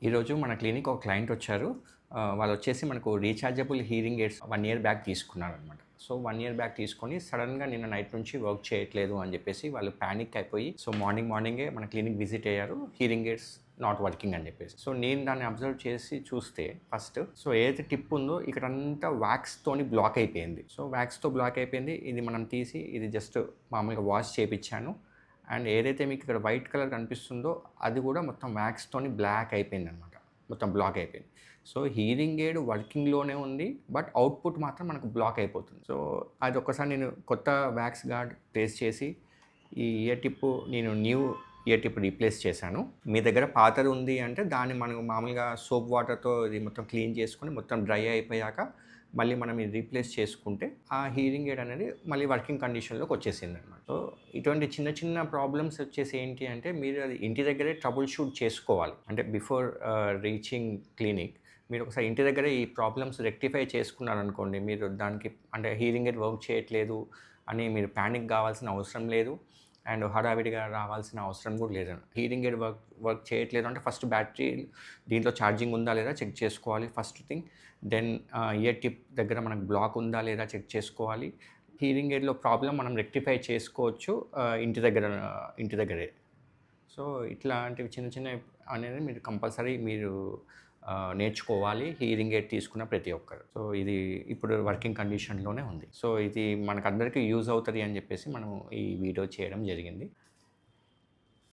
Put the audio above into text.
ఈరోజు మన క్లినిక్ ఒక క్లయింట్ వచ్చారు. వాళ్ళు వచ్చేసి మనకు rechargeable hearing aids 1 year back తీసుకున్నారనమాట. సో 1 ఇయర్ బ్యాక్ తీసుకొని సడెన్‌గా నిన్న నైట్ నుంచి వర్క్ చేయట్లేదు అని చెప్పేసి వాళ్ళు పానిక్ అయిపోయి సో మార్నింగే మన క్లినిక్ విజిట్ అయ్యారు. హీరింగ్ ఎయిడ్స్ నాట్ వర్కింగ్ అని చెప్పేసి. సో నేను దాన్ని అబ్జర్వ్ చేసి చూస్తే ఫస్ట్ సో ఏదైతే టిప్ ఉందో ఇక్కడంతా వ్యాక్స్‌తోని బ్లాక్ అయిపోయింది. సో వ్యాక్స్‌తో బ్లాక్ అయిపోయింది. ఇది మనం తీసి ఇది జస్ట్ మామూలుగా వాష్ చేపిచ్చాను. అండ్ ఏదైతే మీకు ఇక్కడ వైట్ కలర్ కనిపిస్తుందో అది కూడా మొత్తం వ్యాక్స్‌తోని బ్లాక్ అయిపోయిందనమాట. మొత్తం బ్లాక్ అయిపోయింది. సో హీరింగ్ ఎయిడ్ వర్కింగ్‌లోనే ఉంది. బట్ అవుట్‌పుట్ మాత్రం మనకు బ్లాక్ అయిపోతుంది. సో అది ఒక్కసారి నేను కొత్త వ్యాక్స్ గార్డ్ ప్లేస్ చేసి ఈ ఇయర్ టిప్ నేను న్యూ ఇయర్ టిప్ రీప్లేస్ చేశాను. మీ దగ్గర పాతది ఉంది అంటే దాన్ని మనం మామూలుగా సోప్ వాటర్‌తో ఇది మొత్తం క్లీన్ చేసుకొని మొత్తం డ్రై అయిపోయాక మళ్ళీ మనం ఇది రీప్లేస్ చేసుకుంటే ఆ హీరింగ్ ఎయిడ్ అనేది మళ్ళీ వర్కింగ్ కండిషన్‌లోకి వచ్చేసిందనమాట. సో ఇటువంటి చిన్న చిన్న ప్రాబ్లమ్స్ వచ్చేసి ఏంటి అంటే మీరు అది ఇంటి దగ్గరే ట్రబుల్ షూట్ చేసుకోవాలి. అంటే బిఫోర్ రీచింగ్ క్లినిక్ మీరు ఒకసారి ఇంటి దగ్గరే ఈ ప్రాబ్లమ్స్ రెక్టిఫై చేసుకున్నారనుకోండి, మీరు దానికి అంటే హీరింగ్ ఎయిడ్ వర్క్ చేయట్లేదు అని మీరు పానిక్ కావాల్సిన అవసరం లేదు. అండ్ హడావిడిగా రావాల్సిన అవసరం కూడా లేదు. హీరింగ్ ఎయిడ్ వర్క్ చేయట్లేదు అంటే ఫస్ట్ బ్యాటరీ దీంట్లో ఛార్జింగ్ ఉందా లేదా చెక్ చేసుకోవాలి first thing. Then ear tip దగ్గర మనకు బ్లాక్ ఉందా లేదా చెక్ చేసుకోవాలి. హీరింగ్ ఎయిడ్లో ప్రాబ్లం మనం రెక్టిఫై చేసుకోవచ్చు ఇంటి దగ్గరే. సో ఇట్లాంటివి చిన్న చిన్నవి అనేది మీరు కంపల్సరీ మీరు నేర్చుకోవాలి హీరింగ్ ఎయిడ్ తీసుకున్న ప్రతి ఒక్కరు. సో ఇది ఇప్పుడు వర్కింగ్ కండిషన్‌లోనే ఉంది. సో ఇది మనకందరికీ యూజ్ అవుతది అని చెప్పేసి మనం ఈ వీడియో చేయడం జరిగింది.